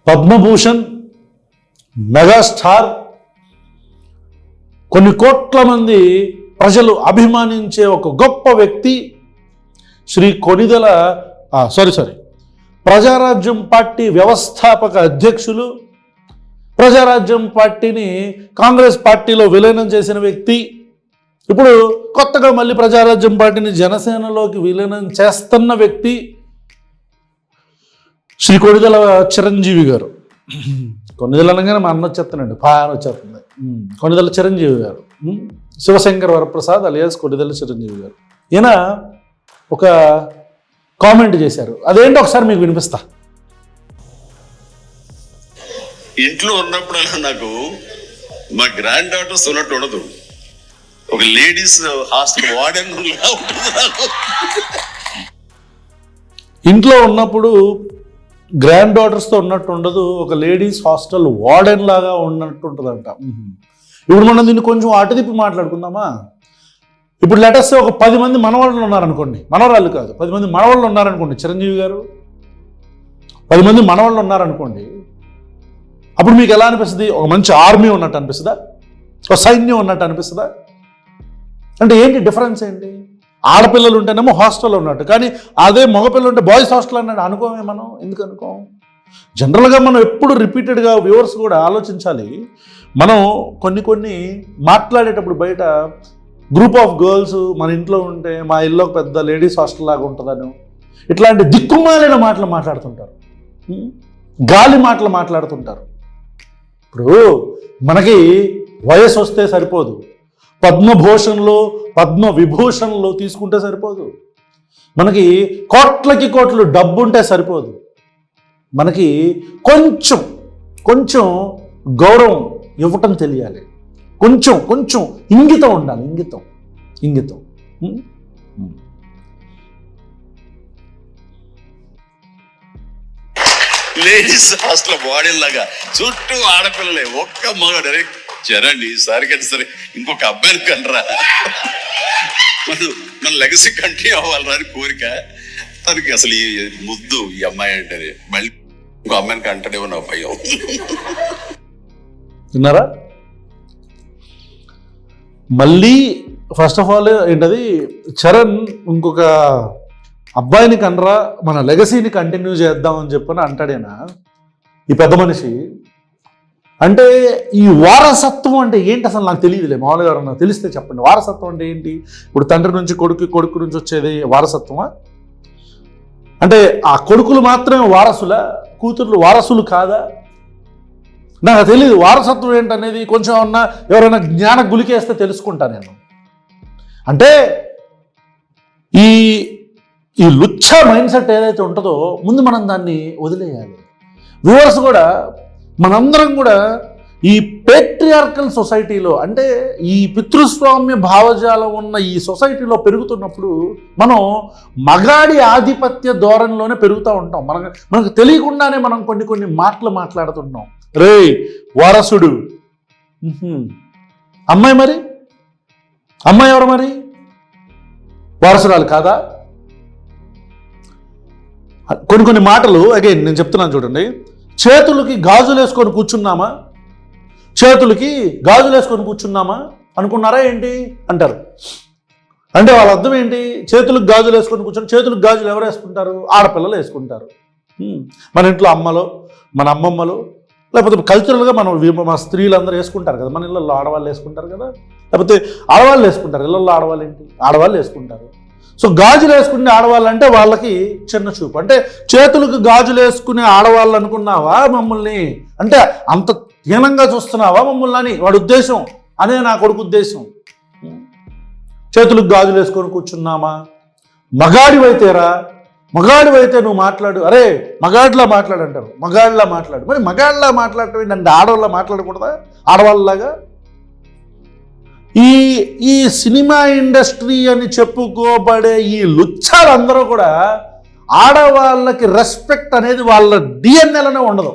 Padma Bhushan, megastar, కొన్ని కోట్ల మంది ప్రజలు అభిమానించే ఒక గొప్ప వ్యక్తి శ్రీ కొణిదెల ప్రజారాజ్యం పార్టీ వ్యవస్థాపక అధ్యక్షులు, ప్రజారాజ్యం పార్టీని కాంగ్రెస్ పార్టీలో విలీనం చేసిన వ్యక్తి, ఇప్పుడు కొత్తగా మళ్ళీ ప్రజారాజ్యం పార్టీని జనసేనలోకి విలీనం చేస్తున్న వ్యక్తి శ్రీ కొణిదెల చిరంజీవి గారు. కొణిదెల అనగానే మా అన్న వచ్చేస్తానండి, పాన్ వచ్చేస్తుంది. కొణిదెల చిరంజీవి గారు, శివశంకర్ వరప్రసాద్ అలియాస్ కొణిదెల చిరంజీవి గారు. ఈయన ఒక కామెంట్ చేశారు, అదేంటో ఒకసారి మీకు వినిపిస్తా. ఇంట్లో ఉన్నప్పుడు నాకు మా గ్రాండ్ డాటర్స్ ఉన్నట్టు ఉండదు, ఒక లేడీస్ హాస్టల్ వార్డెన్ ఉంటుంది. ఇంట్లో ఉన్నప్పుడు గ్రాండ్ డాటర్స్తో ఉన్నట్టు ఉండదు, ఒక లేడీస్ హాస్టల్ వార్డెన్ లాగా ఉన్నట్టు ఉంటుందంట. ఇప్పుడు మనం దీన్ని కొంచెం అటు తిప్పి మాట్లాడుకుందామా? ఇప్పుడు లెటర్స్ ఒక 10 మంది మనవాళ్ళు ఉన్నారనుకోండి, మనవరాళ్ళు కాదు, 10 మంది మనవాళ్ళు ఉన్నారనుకోండి, చిరంజీవి గారు 10 మంది మనవాళ్ళు ఉన్నారనుకోండి, అప్పుడు మీకు ఎలా అనిపిస్తుంది? ఒక మంచి ఆర్మీ ఉన్నట్టు అనిపిస్తుందా? ఒక సైన్యం ఉన్నట్టు అనిపిస్తుందా? అంటే ఏంటి డిఫరెన్స్ ఏంటి? ఆడపిల్లలు ఉంటేనేమో హాస్టల్లో ఉన్నట్టు, కానీ అదే మగపిల్లలు ఉంటే బాయ్స్ హాస్టల్ అన్నట్టు అనుకోమే మనం. ఎందుకు అనుకోం? జనరల్గా మనం ఎప్పుడు రిపీటెడ్గా వ్యూవర్స్ కూడా ఆలోచించాలి. మనం కొన్ని మాట్లాడేటప్పుడు బయట గ్రూప్ ఆఫ్ గర్ల్స్ మన ఇంట్లో ఉంటే మా ఇల్లు ఒక పెద్ద లేడీస్ హాస్టల్ లాగా ఉంటుందని ఇట్లాంటి దిక్కుమాలిన మాటలు మాట్లాడుతుంటారు, గాలి మాటలు మాట్లాడుతుంటారు. ఇప్పుడు మనకి వయసు వస్తే సరిపోదు, పద్మభూషణ్లో పద్మ విభూషణ్లో తీసుకుంటే సరిపోదు, మనకి కోట్లకి కోట్లు డబ్బు ఉంటే సరిపోదు. మనకి కొంచెం గౌరవం ఇవ్వటం తెలియాలి, కొంచెం ఇంగితం ఉండాలి. ఇంగితం లేడీస్ హాస్టల్ వార్డెన్ లాగా చుట్టూ ఆడపిల్లలే, ఒక్క మగ చరండి ఈసారి కానీ సరే ఇంకొక అబ్బాయిని కనరా, మన లెగసీ కంటిన్యూ అవ్వాలరా అని కోరిక తనకి. అసలు ఈ ముద్దు ఈ అమ్మాయి అంటే మళ్ళీ ఇంకో అమ్మాయిని కంటడేమో నా భయం. విన్నారా? మళ్ళీ ఫస్ట్ ఆఫ్ ఆల్ ఏంటది, చరణ్ ఇంకొక అబ్బాయిని కనరా, మన లెగసీని కంటిన్యూ చేద్దామని చెప్పని అంటాడేనా ఈ పెద్ద మనిషి. అంటే ఈ వారసత్వం అంటే ఏంటి అసలు నాకు తెలియదులే. మామూలుగా ఎవరన్నా తెలిస్తే చెప్పండి, వారసత్వం అంటే ఏంటి? ఇప్పుడు తండ్రి నుంచి కొడుకు నుంచి వచ్చేది వారసత్వమా? అంటే ఆ కొడుకులు మాత్రమే వారసులా, కూతుర్లు వారసులు కాదా? నాకు తెలియదు వారసత్వం ఏంటనేది. కొంచెం అన్నా ఎవరైనా జ్ఞాన గులికేస్తే తెలుసుకుంటా నేను. అంటే ఈ లుచ్చ మైండ్ సెట్ ఏదైతే ఉంటుందో ముందు మనం దాన్ని వదిలేయాలి. వ్యూవర్స్ కూడా మనందరం కూడా ఈ పేట్రియార్కల్ సొసైటీలో, అంటే ఈ పితృస్వామ్య భావజాలం ఉన్న ఈ సొసైటీలో పెరుగుతున్నప్పుడు మనం మగాడి ఆధిపత్య ధోరణిలోనే పెరుగుతూ ఉంటాం. మనకు తెలియకుండానే మనం కొన్ని మాటలు మాట్లాడుతుంటాం. రే వారసుడు, అమ్మాయి మరి అమ్మాయి ఎవరు మరి? వారసురాలు కాదా? కొన్ని మాటలు అగైన్ నేను చెప్తున్నాను చూడండి. చేతులకి గాజులు వేసుకొని కూర్చున్నామా అనుకున్నారా ఏంటి అంటారు. అంటే వాళ్ళ అర్థం ఏంటి? చేతులకు గాజులు వేసుకొని కూర్చొని, చేతులకు గాజులు ఎవరు వేసుకుంటారు? ఆడపిల్లలు వేసుకుంటారు. మన ఇంట్లో అమ్మలో, మన అమ్మమ్మలు, లేకపోతే కల్చరల్గా మన స్త్రీలందరూ వేసుకుంటారు కదా. మన ఇళ్ళల్లో ఆడవాళ్ళు వేసుకుంటారు కదా, లేకపోతే ఆడవాళ్ళు వేసుకుంటారు. ఇళ్ళల్లో ఆడవాళ్ళు ఏంటి? ఆడవాళ్ళు వేసుకుంటారు. సో గాజులు వేసుకునే ఆడవాళ్ళు అంటే వాళ్ళకి చిన్న చూపు. అంటే చేతులకు గాజులు వేసుకునే ఆడవాళ్ళు అనుకున్నావా మమ్మల్ని? అంటే అంత హీనంగా చూస్తున్నావా మమ్మల్ని అని వాడి ఉద్దేశం, అనే నా కొడుకు ఉద్దేశం. చేతులకు గాజులు వేసుకొని కూర్చున్నామా? మగాడివైతే నువ్వు మాట్లాడు, అరే మగాడిలా మాట్లాడంటారు. మగాడిలా మాట్లాడు. మరి మగాడిలా మాట్లాడటం ఏంటంటే ఆడవాళ్ళ మాట్లాడకూడదా? ఆడవాళ్ళలాగా ఈ సినిమా ఇండస్ట్రీ అని చెప్పుకోబడే ఈ లుచ్చాలందరూ కూడా ఆడవాళ్ళకి రెస్పెక్ట్ అనేది వాళ్ళ డిఎన్ఏలోనే ఉండదు,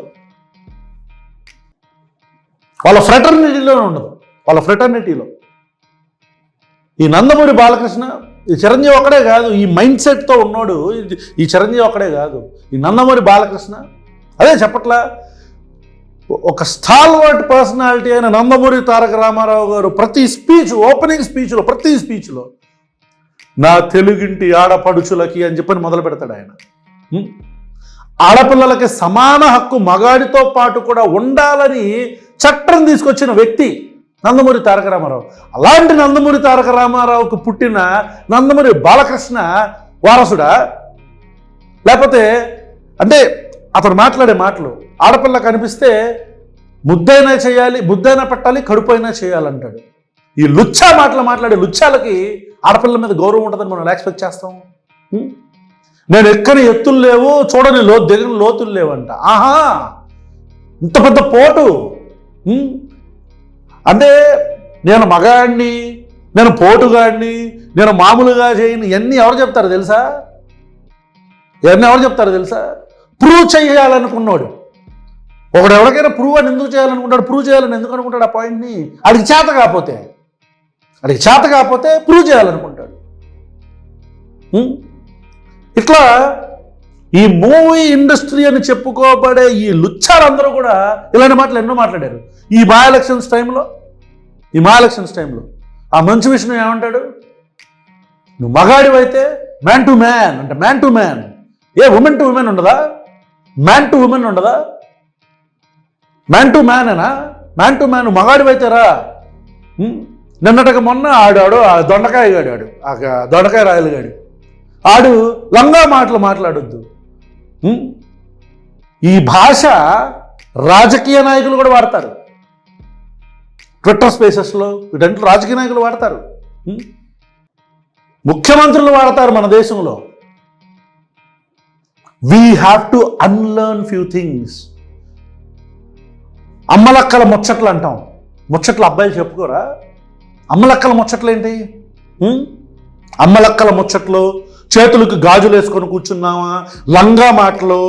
వాళ్ళ ఫ్రెటర్నిటీలోనే ఉండదు. వాళ్ళ ఫ్రెటర్నిటీలో ఈ నందమూరి బాలకృష్ణ, ఈ చిరంజీవి ఒక్కడే కాదు, ఈ మైండ్ సెట్తో ఉన్నాడు ఈ చిరంజీవి ఒక్కడే కాదు, ఈ నందమూరి బాలకృష్ణ. అదే చెప్పట్లా, ఒక స్టాల్వర్ట్ పర్సనాలిటీ అయిన నందమూరి తారక రామారావు గారు ప్రతి స్పీచ్, ఓపెనింగ్ స్పీచ్లో, ప్రతి స్పీచ్లో నా తెలుగింటి ఆడపడుచులకి అని చెప్పని మొదలు పెడతాడు ఆయన. ఆడపిల్లలకి సమాన హక్కు మగాడితో పాటు కూడా ఉండాలని చట్టం తీసుకొచ్చిన వ్యక్తి నందమూరి తారక రామారావు. అలాంటి నందమూరి తారక రామారావుకు పుట్టిన నందమూరి బాలకృష్ణ వారసుడా? లేకపోతే అంటే అతను మాట్లాడే మాటలు ఆడపిల్ల కనిపిస్తే ముద్దైనా చేయాలి, ముద్దైనా పెట్టాలి, కడుపైనా చేయాలంటాడు. ఈ లుచ్చా మాటలు మాట్లాడే లుచ్చాలకి ఆడపిల్ల మీద గౌరవం ఉంటుందని మనం ఎక్స్పెక్ట్ చేస్తాం. నేను ఎక్కని ఎత్తులు లేవు, చూడని దిగని లోతులు లేవంట. ఆహా, ఇంత పెద్ద పోటు. అంటే నేను మగాడిని, నేను పోటుగాడిని, నేను మామూలుగా చేయని ఇవన్నీ ఎవరు చెప్తారు తెలుసా? ఇవన్నీ ఎవరు చెప్తారు తెలుసా? ప్రూవ్ చేయాలనుకున్నాడు. ఒకడు ఎవరికైనా ప్రూవ్ అని ఎందుకు చేయాలనుకుంటాడు? ప్రూవ్ చేయాలని ఎందుకు అనుకుంటాడు? ఆ పాయింట్ని అడిగి చేత కాకపోతే ప్రూవ్ చేయాలనుకుంటాడు. ఇట్లా ఈ మూవీ ఇండస్ట్రీ అని చెప్పుకోబడే ఈ లుచ్చాలందరూ కూడా ఇలాంటి మాటలు ఎన్నో మాట్లాడారు. ఈ మా ఎలక్షన్స్ టైంలో ఆ మంచు విష్ణు ఏమంటాడు? నువ్వు మగాడివైతే మ్యాన్ టు మ్యాన్ అంటే మ్యాన్ టు మ్యాన్, ఏ ఉమెన్ టు ఉమెన్ ఉండదా? మ్యాన్ టు ఉమెన్ ఉండదా? మ్యాన్ టు మ్యానేనా? మ్యాన్ టు మ్యాన్ మగాడివైతే రా. నిన్నటికి మొన్న ఆడాడు ఆ దొండకాయ గాడు, ఆ దొండకాయ రాయలు గాడు ఆడు లంగా మాటలు మాట్లాడొద్దు. ఈ భాష రాజకీయ నాయకులు కూడా వాడతారు. ట్విట్టర్ స్పేసెస్లో వీటంటే రాజకీయ నాయకులు వాడతారు, ముఖ్యమంత్రులు వాడతారు మన దేశంలో. We have to unlearn few things. అమ్మలక్కల ముచ్చట్లు అంటాం. ముచ్చట్లు అబ్బాయిలు చెప్పుకోరా? అమ్మలక్కల ముచ్చట్లు ఏంటి? అమ్మలక్కల ముచ్చట్లు, చేతులకు గాజులు వేసుకొని కూర్చున్నావా, లంగా మాటలు.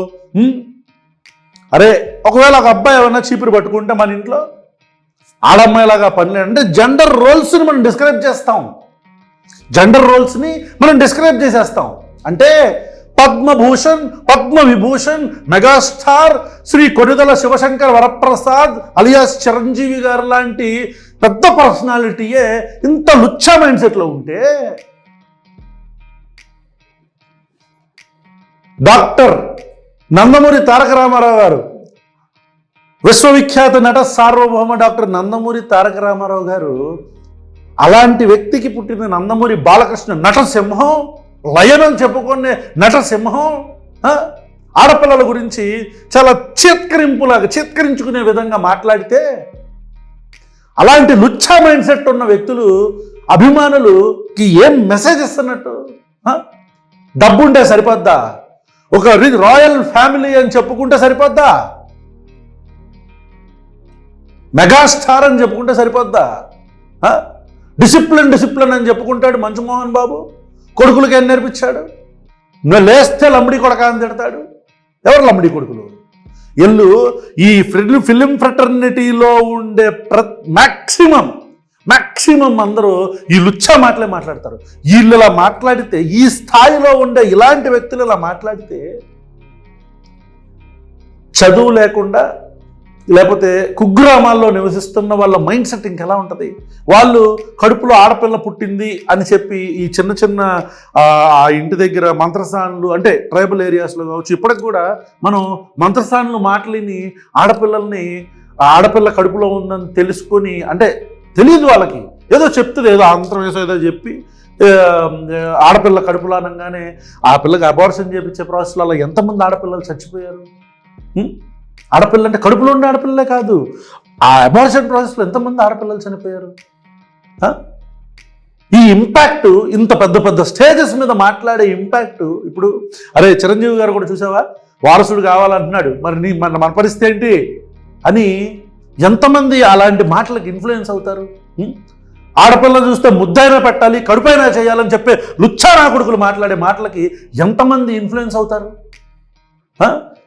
అరే ఒకవేళ ఒక అబ్బాయి ఏమన్నా చీపురు పట్టుకుంటే మన ఇంట్లో ఆడమ్మాయిలాగా పని అంటే జెండర్ రోల్స్ని మనం డిస్క్రైబ్ చేస్తాం. చేసేస్తాం. అంటే పద్మభూషణ్, పద్మవిభూషణ్, మెగాస్టార్ శ్రీ కొనిదెల శివశంకర్ వరప్రసాద్ అలియాస్ చిరంజీవి గారు లాంటి పెద్ద పర్సనాలిటీయే ఇంత లుచ్చా మైండ్ సెట్లో ఉంటే, డాక్టర్ నందమూరి తారక రామారావు గారు, విశ్వవిఖ్యాత నట సార్వభౌమ డాక్టర్ నందమూరి తారక రామారావు గారు, అలాంటి వ్యక్తికి పుట్టిన నందమూరి బాలకృష్ణ నటసింహం, లయన్ అని చెప్పుకునే నటసింహం ఆడపిల్లల గురించి చాలా చీత్కరించుకునే విధంగా మాట్లాడితే, అలాంటి లుచ్చా మైండ్ సెట్ ఉన్న వ్యక్తులు అభిమానులకి ఏం మెసేజ్ ఇస్తున్నట్టు? డబ్బుంటే సరిపోద్దా? ఒక రాయల్ ఫ్యామిలీ అని చెప్పుకుంటే సరిపోద్దా? మెగాస్టార్ అని చెప్పుకుంటే సరిపోద్దా? డిసిప్లిన్ అని చెప్పుకుంటాడు మంచుమోహన్ బాబు. కొడుకులకి ఏం నేర్పించాడు? నువ్వు లేస్తే లంబడి కొడక అని తిడతాడు. ఎవరు లంబడి కొడుకులు? ఎల్లు ఈ ఫిలిం ఫ్రెటర్నిటీలో ఉండే మ్యాక్సిమం అందరూ ఈ లుచ్చా మాటలే మాట్లాడతారు. వీళ్ళు ఇలా మాట్లాడితే, ఈ స్థాయిలో ఉండే ఇలాంటి వ్యక్తులు ఇలా మాట్లాడితే, చదువు లేకుండా లేకపోతే కుగ్రామాల్లో నివసిస్తున్న వాళ్ళ మైండ్ సెట్ ఇంకెలా ఉంటుంది? వాళ్ళు కడుపులో ఆడపిల్ల పుట్టింది అని చెప్పి ఈ చిన్న ఆ ఇంటి దగ్గర మంత్రస్థానులు, అంటే ట్రైబల్ ఏరియాస్లో కావచ్చు, ఇప్పటికి కూడా మనం మంత్రస్థానులు మాటలిని ఆడపిల్ల కడుపులో ఉందని తెలుసుకొని, అంటే తెలియదు వాళ్ళకి, ఏదో చెప్తుంది, ఏదో ఆంధ్రం ఏదో చెప్పి ఆడపిల్ల కడుపులో అనగానే ఆ పిల్లకి అబార్షన్ చేయించే ప్రాసెస్లో ఎంతమంది ఆడపిల్లలు చచ్చిపోయారు? ఆడపిల్ల అంటే కడుపులో ఉండే ఆడపిల్లలే కాదు, ఆ అబార్షన్ ప్రాసెస్లో ఎంతమంది ఆడపిల్లలు చనిపోయారు? ఈ ఇంపాక్ట్, ఇంత పెద్ద స్టేజెస్ మీద మాట్లాడే ఇంపాక్ట్. ఇప్పుడు అరే చిరంజీవి గారు కూడా చూసావా, వారసుడు కావాలంటున్నాడు, మరి మన పరిస్థితి ఏంటి అని ఎంతమంది అలాంటి మాటలకు ఇన్ఫ్లుయెన్స్ అవుతారు? ఆడపిల్ల చూస్తే ముద్దైనా పెట్టాలి, కడుపైనా చేయాలని చెప్పే లుచ్చానా కొడుకులు మాట్లాడే మాటలకి ఎంతమంది ఇన్ఫ్లుయెన్స్ అవుతారు?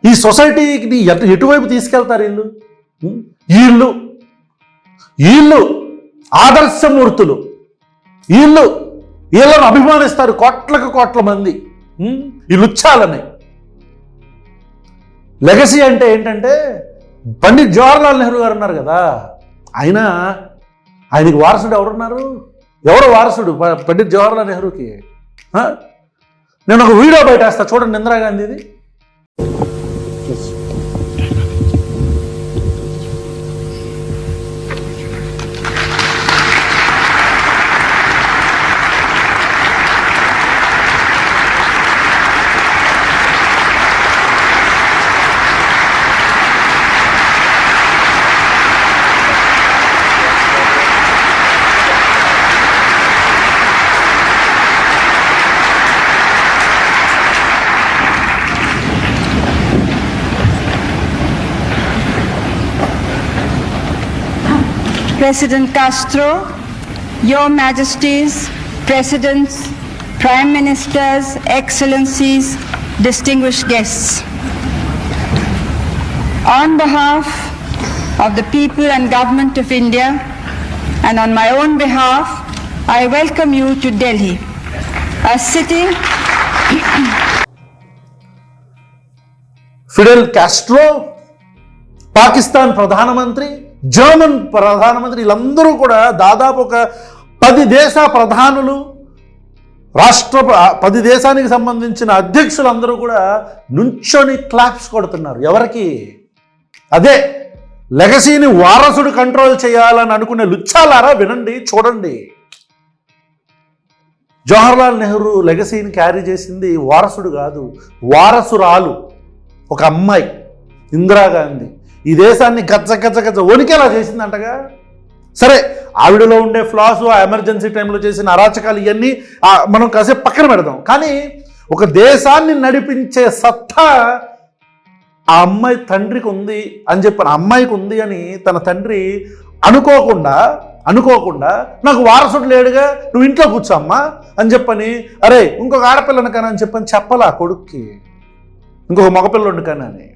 ఈ సొసైటీకి ఎటువైపు తీసుకెళ్తారు వీళ్ళు ఆదర్శమూర్తులు. వీళ్ళను అభిమానిస్తారు కోట్ల మంది, ఈ లుచ్చాలని. లెగసీ అంటే ఏంటంటే పండిట్ జవహర్లాల్ నెహ్రూ గారు ఉన్నారు కదా, ఆయనకి వారసుడు ఎవరున్నారు? ఎవరు వారసుడు పండిట్ జవహర్లాల్ నెహ్రూకి? నేను ఒక వీడియో బయటేస్తా చూడండి, ఇందిరాగాంధీది. President Castro, Your Majesties, Presidents, Prime Ministers, Excellencies, distinguished guests. On behalf of the people and government of India, and on my own behalf, I welcome you to Delhi, a city. Fidel Castro, Pakistan ప్రధానమంత్రి, German ప్రధానమంత్రి, వీళ్ళందరూ కూడా దాదాపు ఒక 10 దేశ ప్రధానులు, 10 దేశానికి సంబంధించిన అధ్యక్షులందరూ కూడా నుంచొని క్లాప్స్ కొడుతున్నారు. ఎవరికి? అదే లెగసీని వారసుడు కంట్రోల్ చేయాలని అనుకునే లుచ్చాలారా, వినండి, చూడండి. జవహర్లాల్ నెహ్రూ లెగసీని క్యారీ చేసింది వారసుడు కాదు, వారసురాలు, ఒక అమ్మాయి ఇందిరాగాంధీ. ఈ దేశాన్ని గచ్చ వణికేలా చేసిందంటగా. సరే, ఆవిడలో ఉండే ఫ్లాస్, ఆ ఎమర్జెన్సీ టైంలో చేసిన అరాచకాలు ఇవన్నీ మనం కాసేపు పక్కన పెడదాం. కానీ ఒక దేశాన్ని నడిపించే సత్తా ఆ అమ్మాయి తండ్రికి ఉంది అని చెప్పాను. అమ్మాయికి ఉంది అని తన తండ్రి అనుకోకుండా నాకు వారసుడు లేడుగా, నువ్వు ఇంట్లో కూర్చోమ్మా అని చెప్పని, అరే ఇంకొక ఆడపిల్లను కానీ అని చెప్పని చెప్పాలా కొడుక్కి, ఇంకొక మగపిల్లని కానీ అని.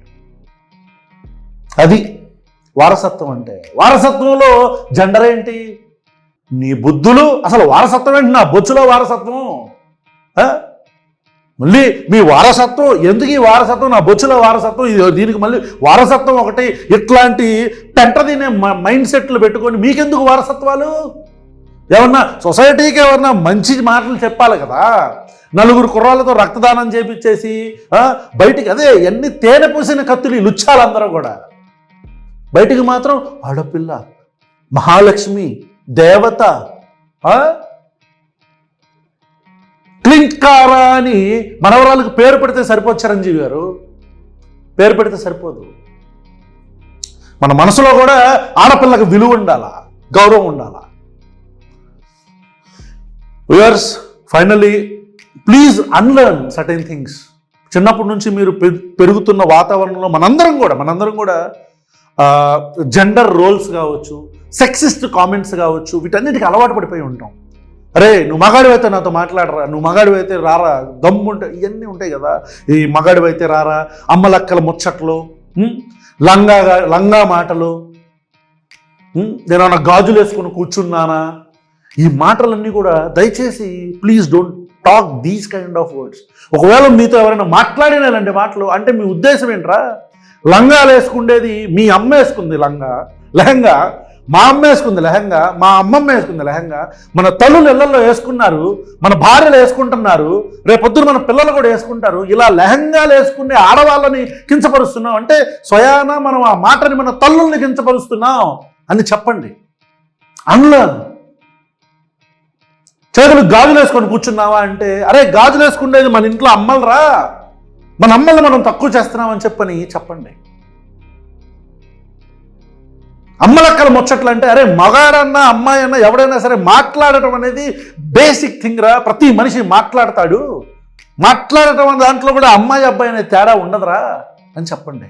అది వారసత్వం అంటే. వారసత్వంలో జెండర్ ఏంటి? నీ బుద్ధులు. అసలు వారసత్వం ఏంటి? నా బొచ్చులో వారసత్వం. మళ్ళీ మీ వారసత్వం ఎందుకు? ఈ వారసత్వం నా బొచ్చులో వారసత్వం, దీనికి మళ్ళీ వారసత్వం ఒకటి. ఇట్లాంటి పెంట తినే మైండ్ సెట్లు పెట్టుకొని మీకెందుకు వారసత్వాలు? ఏమన్నా సొసైటీకి ఏమన్నా మంచి మాటలు చెప్పాలి కదా. నలుగురు కుర్రాళ్ళతో రక్తదానం చేపించేసి బయటికి అదే ఎన్ని తేనె పూసిన కత్తులు లుచ్చాలందరూ కూడా, బయటికి మాత్రం ఆడపిల్ల, మహాలక్ష్మి, దేవత, క్లింకారా అని మనవరాలకు పేరు పెడితే సరిపోదు. చిరంజీవి గారు పేరు పెడితే సరిపోదు. మన మనసులో కూడా ఆడపిల్లకు విలువ ఉండాలా, గౌరవం ఉండాలా. Viewers, finally please unlearn certain things. చిన్నప్పటి నుంచి మీరు పెరుగుతున్న వాతావరణంలో మనందరం కూడా జెండర్ రోల్స్ కావచ్చు, సెక్సిస్ట్ కామెంట్స్ కావచ్చు, వీటన్నిటికీ అలవాటు పడిపోయి ఉంటాం. అరే నువ్వు మగాడివైతే నాతో మాట్లాడరా, నువ్వు మగాడివైతే రారా, దమ్ముంటే ఇవన్నీ ఉంటాయి కదా. ఈ మగాడివైతే రారా, అమ్మలక్కల ముచ్చట్లు, లంగా మాటలు, నేనేమన్నా గాజులు వేసుకుని కూర్చున్నానా, ఈ మాటలన్నీ కూడా దయచేసి please don't talk these kind of words. ఒకవేళ మీతో ఎవరైనా మాట్లాడినాలంటే మాటలు అంటే మీ ఉద్దేశం ఏంట్రా? లంగాలు వేసుకుండేది మీ అమ్మ వేసుకుంది లెహంగా, మా అమ్మ వేసుకుంది లెహంగా, మా అమ్మమ్మ వేసుకుంది లెహంగా, మన తల్లులు ఇళ్లలో వేసుకున్నారు, మన భార్యలు వేసుకుంటున్నారు, రేపొద్దున మన పిల్లలు కూడా వేసుకుంటారు. ఇలా లెహంగాలు వేసుకునే ఆడవాళ్ళని కించపరుస్తున్నాం అంటే స్వయాన మనం ఆ మాటని మన తల్లుల్ని కించపరుస్తున్నాం అని చెప్పండి. అన్లర్న్. చేతులు గాజులు వేసుకొని కూర్చున్నావా అంటే, అరే గాజులు వేసుకునేది మన ఇంట్లో అమ్మలరా, మన అమ్మల్ని మనం తక్కువ చేస్తున్నామని చెప్పండి. అమ్మలక్కల ముచ్చట్లు అంటే, అరే మగాడన్నా అమ్మాయి అన్నా ఎవడైనా సరే మాట్లాడటం అనేది బేసిక్ థింగ్ రా. ప్రతి మనిషి మాట్లాడతాడు. మాట్లాడటం అనే దాంట్లో కూడా అమ్మాయి అబ్బాయి అనే తేడా ఉండదురా అని చెప్పండి.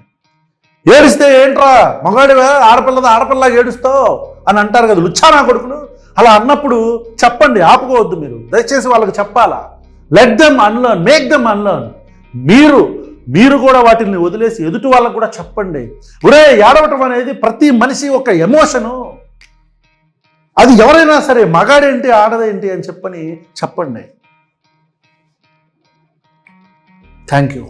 ఏడిస్తే ఏంట్రా మగాడివా, ఆడపిల్లగా ఏడుస్తావు అని అంటారు కదా లుచ్చానా కొడుకులు. అలా అన్నప్పుడు చెప్పండి, ఆపుకోవద్దు. మీరు దయచేసి వాళ్ళకి చెప్పాలా. Let them unlearn, make them unlearn. మీరు కూడా వాటిని వదిలేసి ఎదుటి వాళ్ళకు కూడా చెప్పండి. ఒరే ఏడవటం అనేది ప్రతి మనిషి ఒక ఎమోషను. అది ఎవరైనా సరే మగాడేంటి ఆడదేంటి అని చెప్పండి. Thank you.